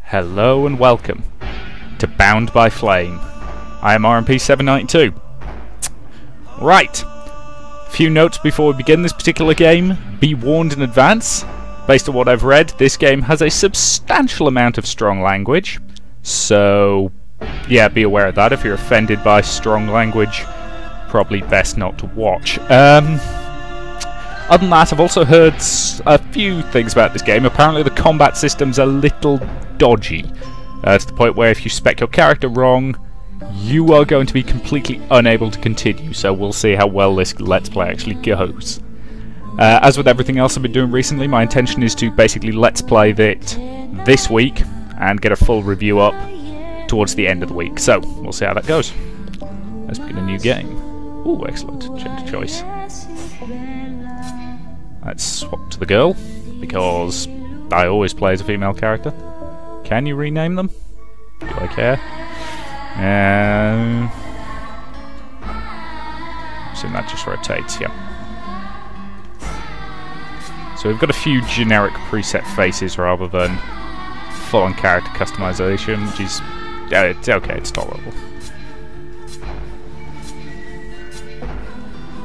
Hello and welcome to Bound by Flame. I am RMP792. Right, a few notes before we begin this particular game. Be warned in advance, based on what I've read, this game has a substantial amount of strong language. So, yeah, be aware of that. If you're offended by strong language, probably best not to watch. Other than that, I've also heard a few things about this game. Apparently the combat system's a little dodgy, to the point where if you spec your character wrong, you are going to be completely unable to continue, so we'll see how well this Let's Play actually goes. As with everything else I've been doing recently, my intention is to basically Let's Play it this week and get a full review up towards the end of the week, so we'll see how that goes. Let's begin a new game. Ooh, excellent. Gender choice. Let's swap to the girl, because I always play as a female character. Can you rename them? Do I care? So that just rotates, yep. So we've got a few generic preset faces rather than full-on character customization, which is... it's okay, it's tolerable.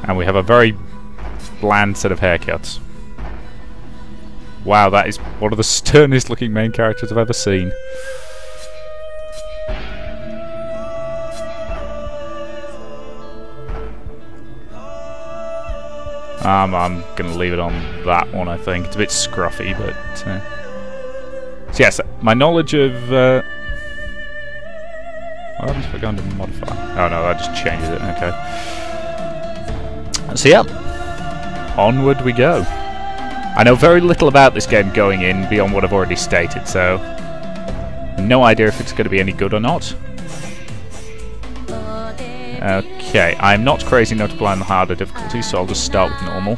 And we have a very bland set of haircuts. Wow, that is one of the sternest looking main characters I've ever seen. I'm gonna leave it on that one, I think. It's a bit scruffy, but... So yes, my knowledge of... What happens if I go into modify? Oh no, that just changes it, okay. So yeah, onward we go. I know very little about this game going in beyond what I've already stated, so no idea if it's going to be any good or not. Okay, I'm not crazy enough to play on the harder difficulty, so I'll just start with normal.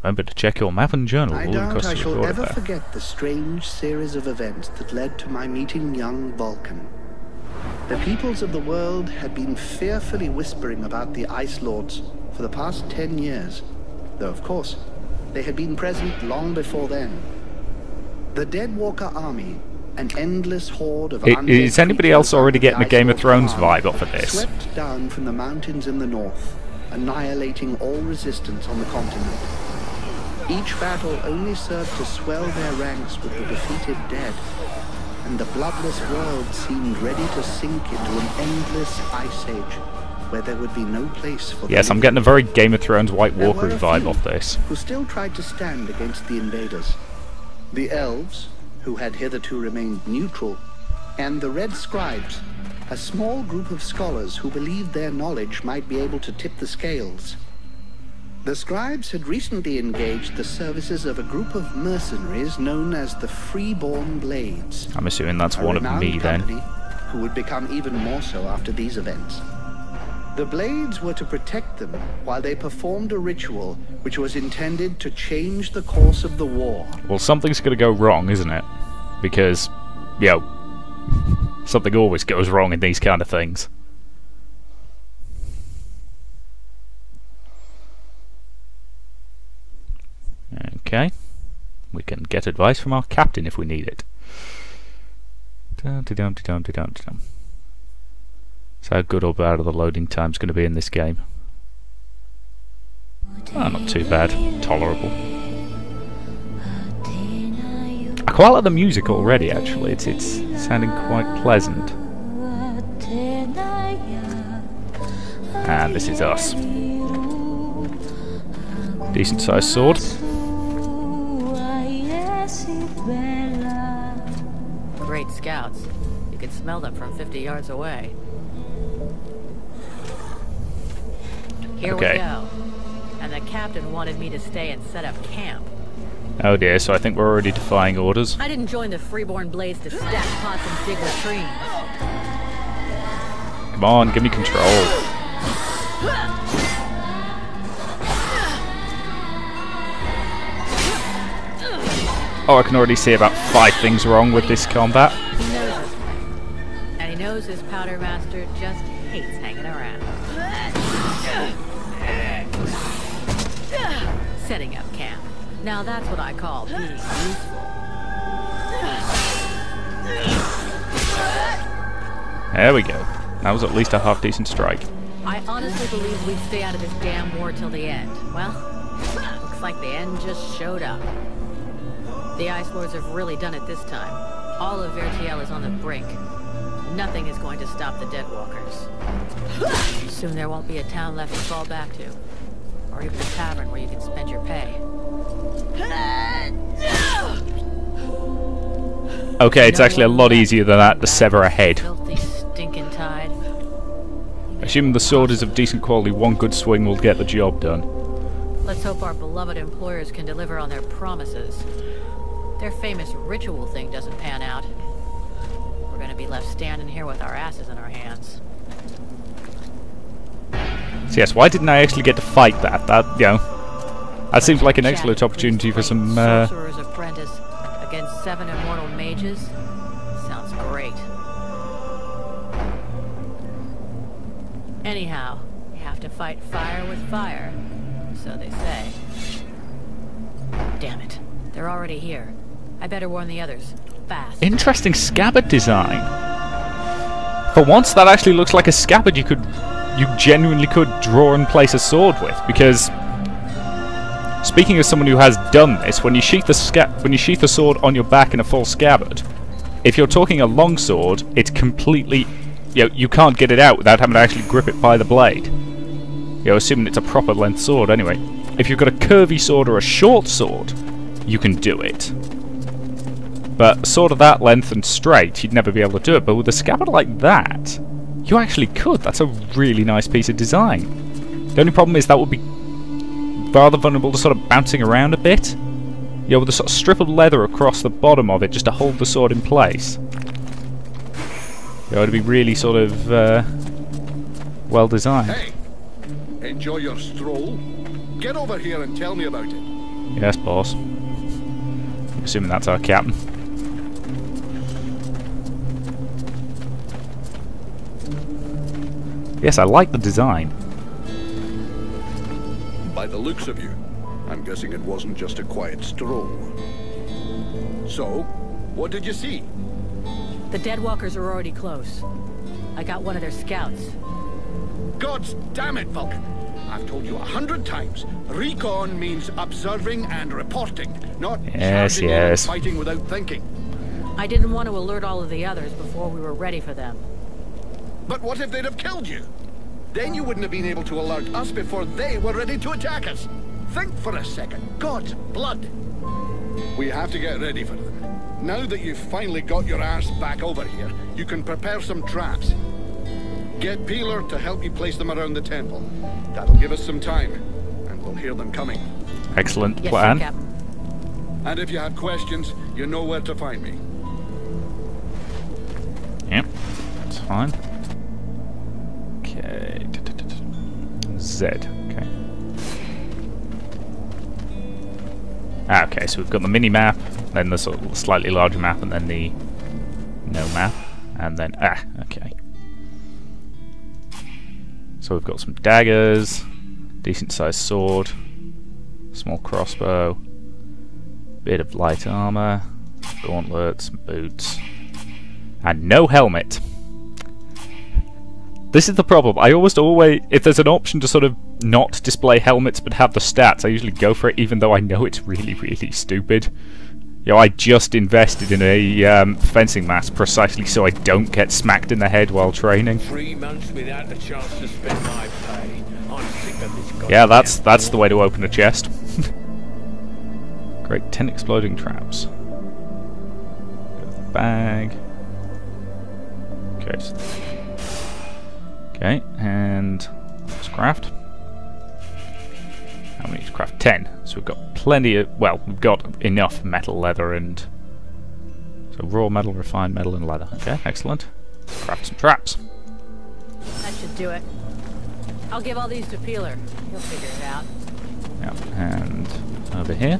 Remember to check your map and journal. I doubt I shall ever forget the strange series of events that led to my meeting young Vulcan. The peoples of the world had been fearfully whispering about the Ice Lords for the past 10 years, though of course, they had been present long before then. The Deadwalker army, an endless horde of undead is anybody else already getting a Game of Thrones vibe off of this? Swept down from the mountains in the north, annihilating all resistance on the continent. Each battle only served to swell their ranks with the defeated dead, and the bloodless world seemed ready to sink into an endless ice age, where there would be no place for... Yes, I'm getting a very Game of Thrones White Walker vibe off this. Who still tried to stand against the invaders. The elves, who had hitherto remained neutral, and the red scribes, a small group of scholars who believed their knowledge might be able to tip the scales. The scribes had recently engaged the services of a group of mercenaries known as the Freeborn Blades. I'm assuming that's one of me then. Who would become even more so after these events. The Blades were to protect them while they performed a ritual which was intended to change the course of the war. Well, something's going to go wrong, isn't it? Because, yo, something always goes wrong in these kind of things. Okay, we can get advice from our captain if we need it. So how good or bad are the loading times going to be in this game? Oh, not too bad. Tolerable. I quite like the music already, actually. It's sounding quite pleasant. And this is us. Decent sized sword. Great scouts. You can smell them from 50 yards away. Here we go. And the captain wanted me to stay and set up camp. Oh dear, so I think we're already defying orders. I didn't join the Freeborn Blades to stack pots and dig latrines. Come on, give me control. Oh, I can already see about 5 things wrong with this combat. He knows his way. And he knows his powder master just hates hanging around. Setting up camp. Now that's what I call being useful. There we go. That was at least a half-decent strike. I honestly believe we'd stay out of this damn war till the end. Well, looks like the end just showed up. The Ice Lords have really done it this time. All of Vertiel is on the brink. Nothing is going to stop the Deadwalkers. Soon there won't be a town left to fall back to. Or even a tavern where you can spend your pay. Okay, it's actually a lot easier than that to sever a head. Filthy, stinking tide. Assuming the sword is of decent quality, one good swing will get the job done. Let's hope our beloved employers can deliver on their promises. Their famous ritual thing doesn't pan out. We're gonna be left standing here with our asses in our hands. So yes, why didn't I actually get to fight that? That seems like an excellent opportunity for some, Sorcerer's apprentice against 7 immortal mages? Sounds great. Anyhow, you have to fight fire with fire. So they say. Damn it. They're already here. I better warn the others. Fast. Interesting scabbard design. For once, that actually looks like a scabbard you genuinely could draw and place a sword with, because speaking as someone who has done this, when you sheath the sword on your back in a full scabbard, if you're talking a long sword, it's completely, you can't get it out without having to actually grip it by the blade. Assuming it's a proper length sword anyway. If you've got a curvy sword or a short sword, you can do it. But a sword of that length and straight, you'd never be able to do it. But with a scabbard like that, you actually could. That's a really nice piece of design. The only problem is that would be rather vulnerable to sort of bouncing around a bit. With a sort of strip of leather across the bottom of it just to hold the sword in place. It'd be really sort of well designed. Hey, enjoy your stroll. Get over here and tell me about it. Yes, boss. I'm assuming that's our captain. Yes, I like the design. By the looks of you, I'm guessing it wasn't just a quiet stroll. So, what did you see? The Deadwalkers are already close. I got one of their scouts. Gods damn it, Vulcan! I've told you 100 times. Recon means observing and reporting, not charging in and fighting without thinking. I didn't want to alert all of the others before we were ready for them. But what if they'd have killed you? Then you wouldn't have been able to alert us before they were ready to attack us. Think for a second. God's blood. We have to get ready for them. Now that you've finally got your ass back over here, you can prepare some traps. Get Peeler to help you place them around the temple. That'll give us some time, and we'll hear them coming. Excellent Yes, plan. sir, Captain. And if you have questions, you know where to find me. Yep, that's fine. Okay. Z. Okay. Okay, so we've got the mini map, then the sort of slightly larger map, and then the no map, and then okay. So we've got some daggers, decent sized sword, small crossbow, bit of light armor, gauntlets, boots, and no helmet. This is the problem. I almost always, if there's an option to sort of not display helmets but have the stats, I usually go for it, even though I know it's really, really stupid. I just invested in a fencing mask precisely so I don't get smacked in the head while training. 3 months without a chance to spend my pay. I'm sick of this goddamn Yeah, that's the way to open a chest. Great, 10 exploding traps. Bag. Okay. Okay, and let's craft. And we need to craft 10. So we've got plenty of, well, we've got enough metal, leather, and so raw metal, refined metal, and leather. Okay, excellent. Let's craft some traps. That should do it. I'll give all these to Peeler. He'll figure it out. Yeah, and over here.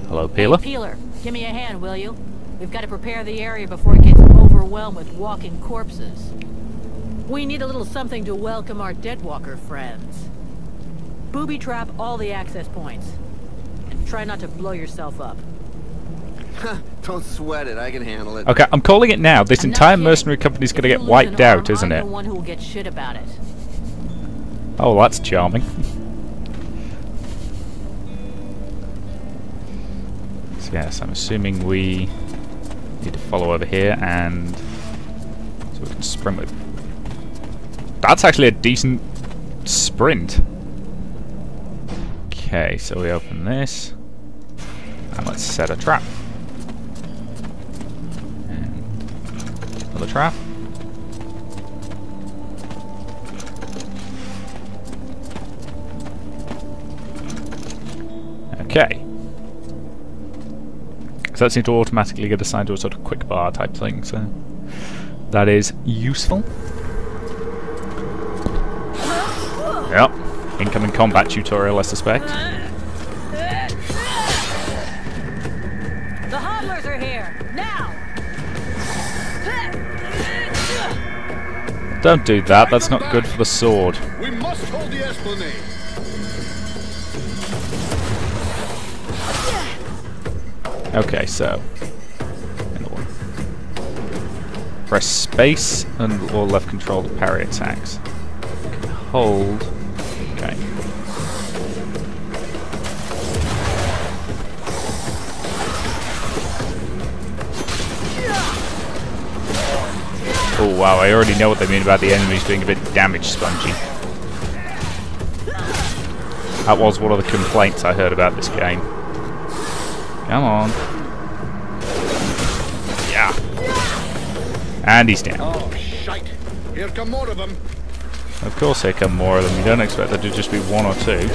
Hello, Peeler. Hey, Peeler, give me a hand, will you? We've got to prepare the area before it gets overwhelmed with walking corpses. We need a little something to welcome our Deadwalker friends. Booby trap all the access points. And try not to blow yourself up. Don't sweat it, I can handle it. Okay, I'm calling it now. This I'm not entire kidding. mercenary company's If gonna you get lose wiped an out, arm, isn't I'm it? the one who will get shit about it. Oh, that's charming. So yes, I'm assuming we need to follow over here and so we can sprint with. That's actually a decent sprint. Okay, so we open this and let's set a trap. And another trap. Okay. So that seems to automatically get assigned to a sort of quick bar type thing, so that is useful. Yep. Incoming combat tutorial, I suspect. The hodlers are here! Now! Don't do that, that's not good for the sword. We must hold the esplanade. Okay, so press space and or left control to parry attacks. Hold. Okay. Oh wow, I already know what they mean about the enemies being a bit damage spongy. That was one of the complaints I heard about this game. Come on. Yeah. And he's down. Oh, shite. Here come more of them. Of course here come more of them. You don't expect there to just be one or two.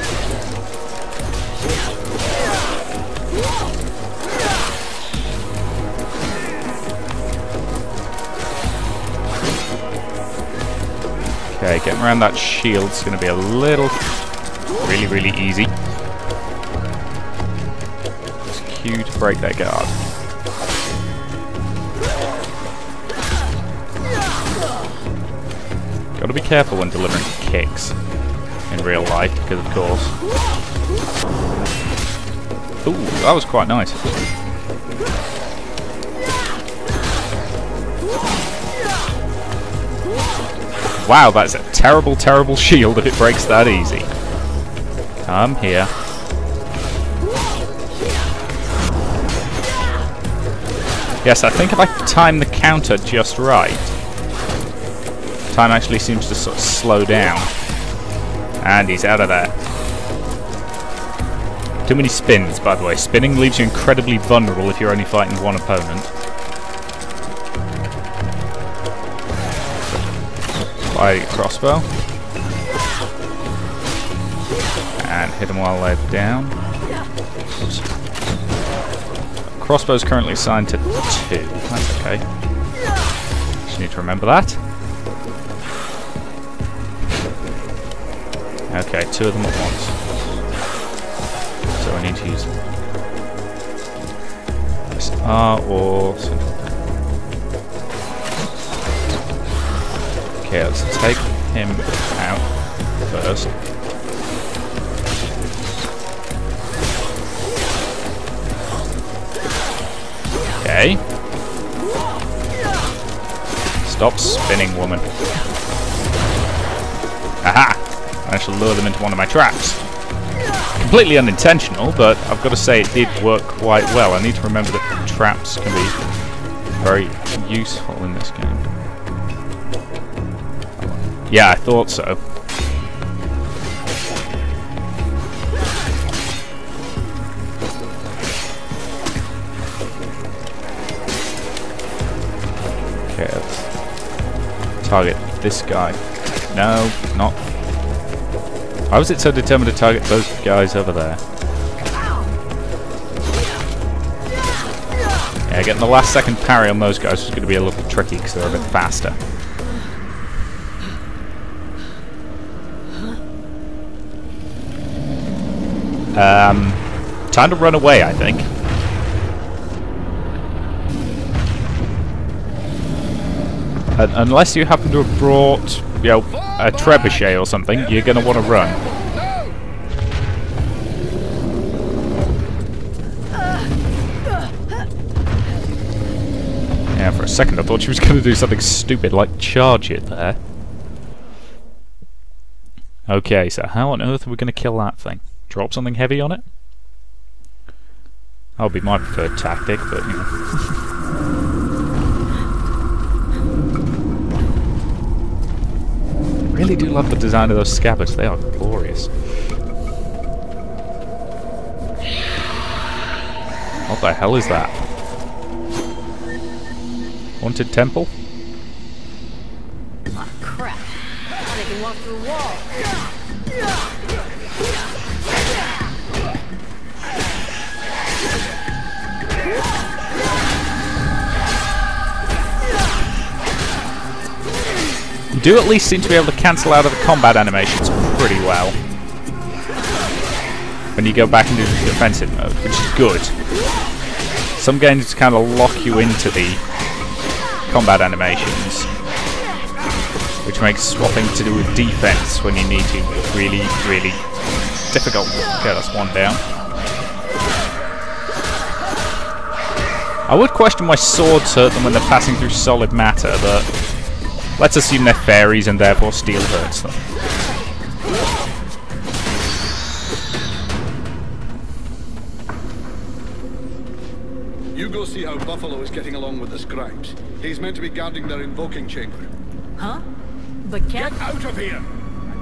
Okay, getting around that shield's going to be a little... really easy. Q to break their guard. Gotta be careful when delivering kicks in real life, because of course. Ooh, that was quite nice. Wow, that's a terrible, terrible shield if it breaks that easy. Come here. Yes, I think if I time the counter just right, time actually seems to sort of slow down. And he's out of there. Too many spins, by the way. Spinning leaves you incredibly vulnerable if you're only fighting one opponent. Fire crossbow. And hit them while they're down. Oops. Crossbow's currently assigned to 2. That's okay. Just need to remember that. Okay, 2 of them at once. So I need to use this R or... Okay, let's take him out first. Okay. Stop spinning, woman. Aha! I shall lure them into one of my traps. Completely unintentional, but I've got to say it did work quite well. I need to remember that traps can be very useful in this game. Yeah, I thought so. Okay, let's target this guy. No, not. Why was it so determined to target those guys over there? Yeah, getting the last second parry on those guys is going to be a little tricky because they're a bit faster. Time to run away, I think. Unless you happen to have brought, you know, a trebuchet or something, you're going to want to run. Yeah, for a second I thought she was going to do something stupid like charge it there. Okay, so how on earth are we going to kill that thing? Drop something heavy on it? That would be my preferred tactic, but you know. I really do love the design of those scabbards, they are glorious. What the hell is that? Haunted temple? Oh, crap. Now they can walk through walls. You do at least seem to be able to cancel out of the combat animations pretty well when you go back into the defensive mode, which is good. Some games kind of lock you into the combat animations, which makes swapping to do with defense when you need to really, really difficult. Okay, that's one down. I would question why swords hurt them when they're passing through solid matter, but let's assume they're fairies and therefore steel hurts them. You go see how Buffalo is getting along with the scribes. He's meant to be guarding their invoking chamber. Huh? But Get out of here!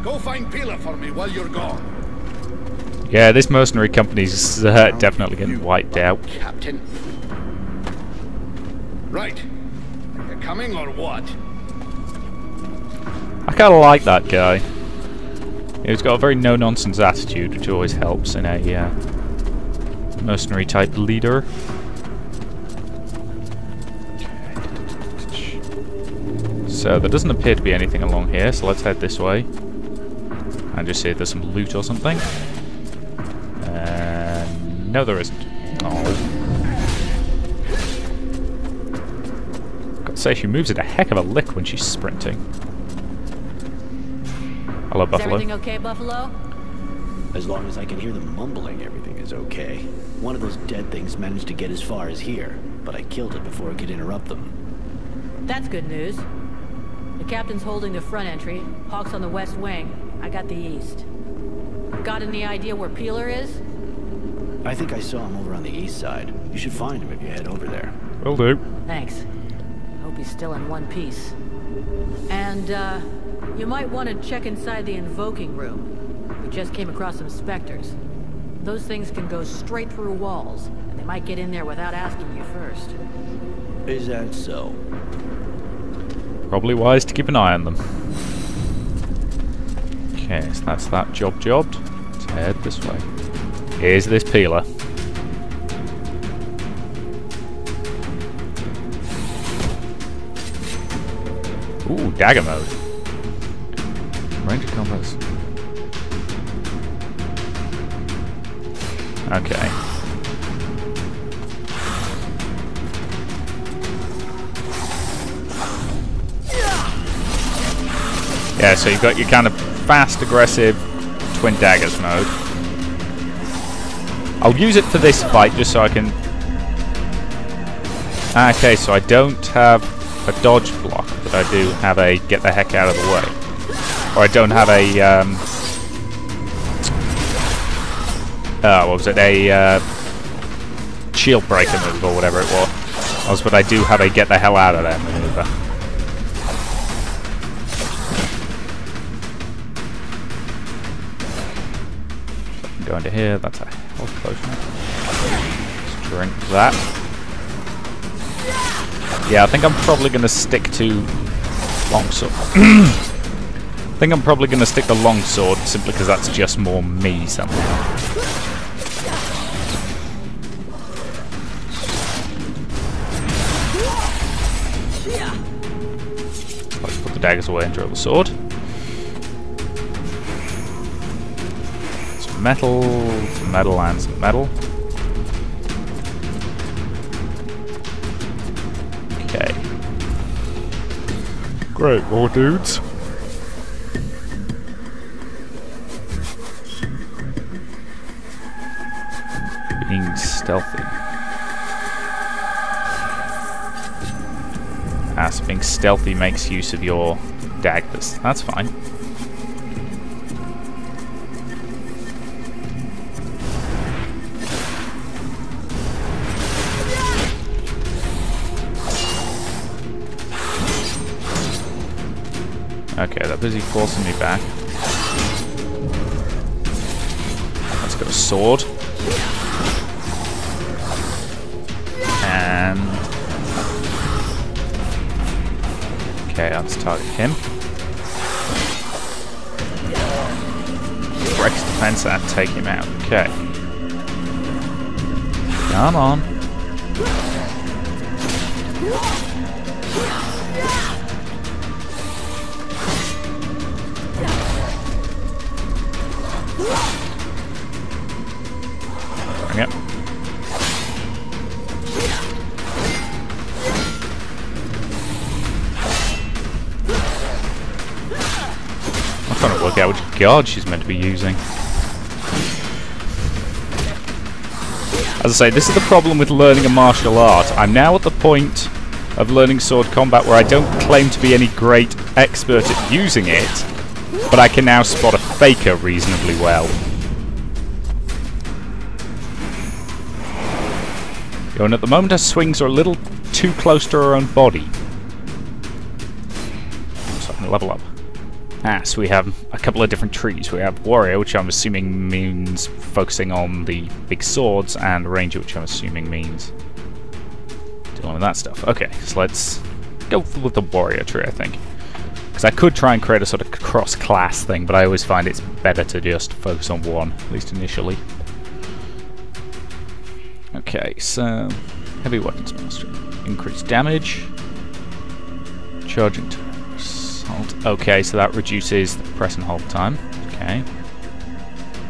Go find Pila for me while you're gone. Yeah, this mercenary company's definitely getting wiped out. Captain. Right. Are you coming or what? I kind of like that guy. He's got a very no-nonsense attitude, which always helps in a mercenary-type leader. So there doesn't appear to be anything along here, so let's head this way. And just see if there's some loot or something. No, there isn't. Oh. Gotta say, she moves at a heck of a lick when she's sprinting. Hello, Buffalo. Is everything okay, Buffalo? As long as I can hear them mumbling, everything is okay. One of those dead things managed to get as far as here, but I killed it before it could interrupt them. That's good news. The captain's holding the front entry, Hawk's on the west wing, I got the east. Got any idea where Peeler is? I think I saw him over on the east side. You should find him if you head over there. Will do. Thanks. Hope he's still in one piece. And, you might want to check inside the invoking room. We just came across some specters. Those things can go straight through walls, and they might get in there without asking you first. Is that so? Probably wise to keep an eye on them. Okay, so that's that job jobbed. Let's head this way. Here's this peeler. Ooh, dagger mode. Range of combats. Okay. Yeah, so you've got your kind of fast, aggressive twin daggers mode. I'll use it for this fight just so I can... Okay, so I don't have a dodge block, but I do have a get the heck out of the way. Or I don't have a... what was it? A shield breaker move or whatever it was. But I do have a get the hell out of there maneuver. Go into here, that's a health potion. Let's drink that. Yeah, I think I'm probably going to stick to longsword. I think I'm probably going to stick to longsword simply because that's just more me somehow. Let's put the daggers away and draw the sword. Metal, some metal, and some metal. Okay. Great, more dudes. Being stealthy. Ah, so being stealthy makes use of your daggers. That's fine. Okay, they're busy forcing me back. Let's go sword. And... okay, let's target him. Breaks defense and take him out. Okay. Come on. Yep. I'm trying to work out which guard she's meant to be using. As I say, this is the problem with learning a martial art. I'm now at the point of learning sword combat where I don't claim to be any great expert at using it, but I can now spot a faker reasonably well. And at the moment her swings are a little too close to her own body. So I can level up. Ah, so we have a couple of different trees. We have Warrior, which I'm assuming means focusing on the big swords, and Ranger, which I'm assuming means dealing with that stuff. Okay, so let's go with the Warrior tree, I think. Because I could try and create a sort of cross-class thing, but I always find it's better to just focus on one, at least initially. Okay, so heavy weapons mastery. Increased damage. Charging to assault. Okay, so that reduces the press and hold time. Okay.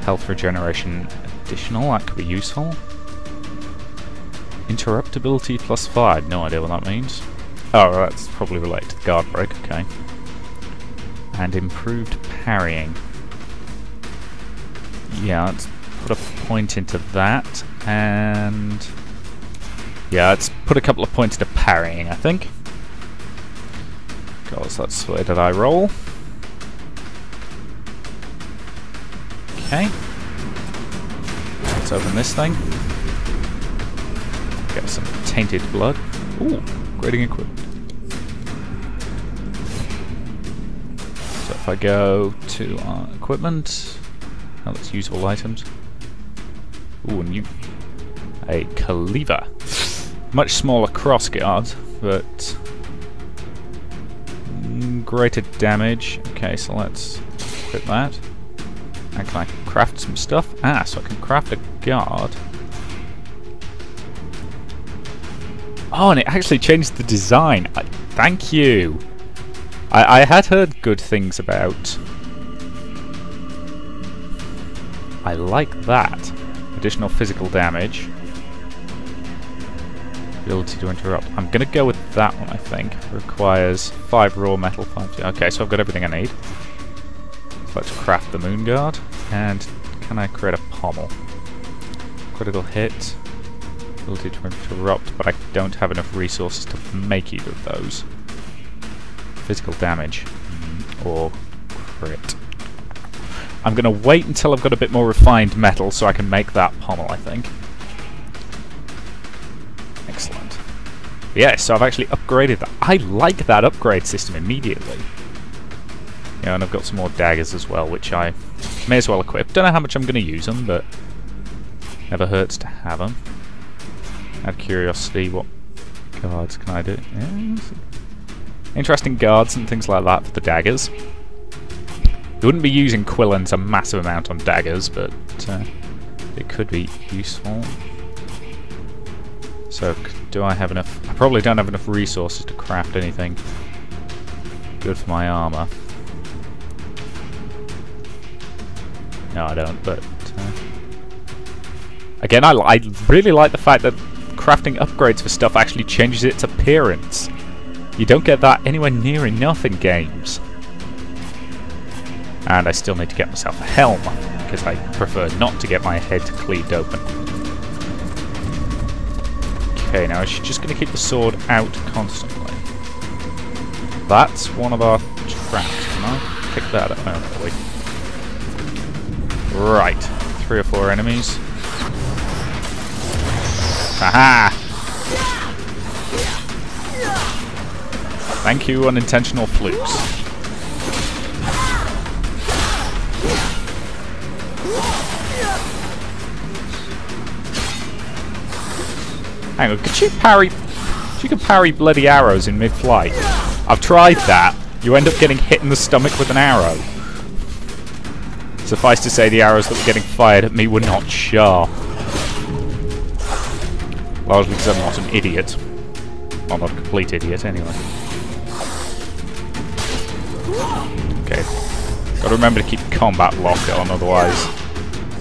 Health regeneration additional, that could be useful. Interruptibility +5, no idea what that means. Oh, that's probably related to the guard break, okay. And improved parrying. Yeah, let's put a point into that. And yeah, let's put a couple of points into parrying, I think. Because that's the way that I roll. Okay. Let's open this thing. Get some tainted blood. Ooh, grading equipment. So if I go to our equipment, oh, that's usable items. Ooh, new. A cleaver. Much smaller crossguard, but greater damage. Okay, so let's equip that. And can I craft some stuff? Ah, so I can craft a guard. Oh, and it actually changed the design. Thank you. I had heard good things about. I like that. Additional physical damage. Ability to interrupt. I'm going to go with that one, I think. Requires 5 raw metal, 5... okay, so I've got everything I need. Let's craft the moon guard. And can I create a pommel? Critical hit. Ability to interrupt, but I don't have enough resources to make either of those. Physical damage. Or crit. I'm going to wait until I've got a bit more refined metal so I can make that pommel, I think. Excellent. Yeah, so I've actually upgraded that. I like that upgrade system immediately. Yeah, and I've got some more daggers as well, which I may as well equip. Don't know how much I'm going to use them, but never hurts to have them. Out of curiosity, what guards can I do? Yeah, interesting guards and things like that for the daggers. You wouldn't be using Quillins a massive amount on daggers, but it could be useful. So, do I have enough? I probably don't have enough resources to craft anything good for my armor. No, I don't, but... again, I really like the fact that crafting upgrades for stuff actually changes its appearance. You don't get that anywhere near enough in games. And I still need to get myself a helm, because I prefer not to get my head cleaved open. Okay, now is she just going to keep the sword out constantly? That's one of our traps. Can I pick that up? Hopefully. Right. 3 or 4 enemies. Aha! Thank you, unintentional flukes. Hang on, could you parry... You could parry bloody arrows in mid-flight. I've tried that. You end up getting hit in the stomach with an arrow. Suffice to say, the arrows that were getting fired at me were not sharp. Largely because I'm not an idiot. Well, not a complete idiot, anyway. Okay. Gotta remember to keep combat lock on, otherwise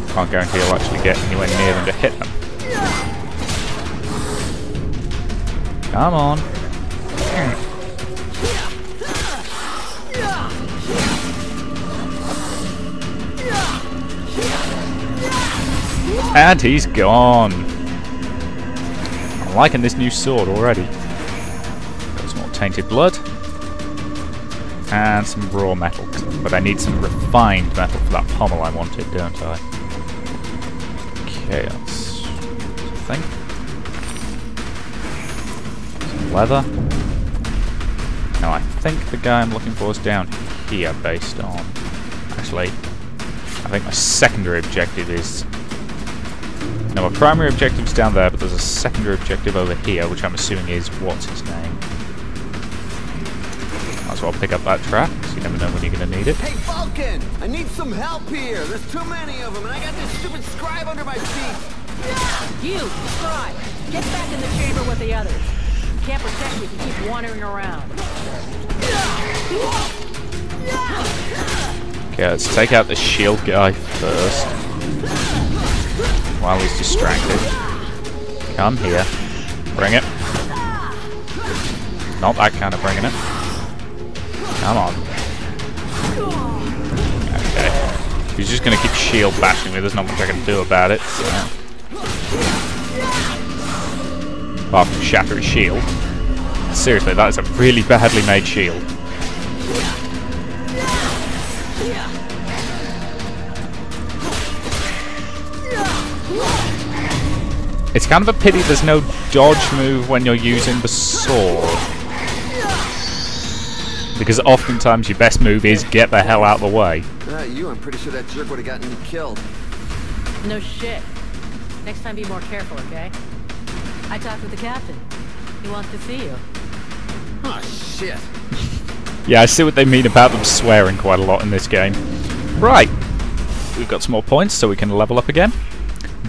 can't guarantee I'll actually get anywhere near them to hit them. Come on. And he's gone. I'm liking this new sword already. Got some more tainted blood. And some raw metal. But I need some refined metal for that pommel I wanted, don't I? Okay, that's a thing. Some leather. Now I think the guy I'm looking for is down here based on... Actually, I think my secondary objective is... No, my primary objective is down there, but there's a secondary objective over here, which I'm assuming is what's his name. Might as well pick up that trap, because you never know when you're going to need it. Hey, Vulcan! I need some help here. There's too many of them, and I got this stupid scribe under my feet. You, Scribe, get back in the chamber with the others. Can't protect you if you keep wandering around. Okay, let's take out the shield guy first. While he's distracted. Come here. Bring it. Not that kind of bringing it. Come on. Okay. He's just going to keep shield bashing me. There's not much I can do about it. So. Apart from shatter his shield. Seriously, that is a really badly made shield. It's kind of a pity there's no dodge move when you're using the sword. Because oftentimes your best move is get the hell out of the way. I'm pretty sure that jerk would have gotten me killed. No shit. Next time be more careful, okay? I talked with the captain. He wants to see you. Oh, shit. Yeah, I see what they mean about them swearing quite a lot in this game. Right. We've got some more points so we can level up again.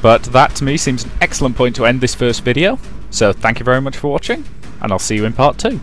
But that, to me, seems an excellent point to end this first video. So thank you very much for watching, and I'll see you in part 2.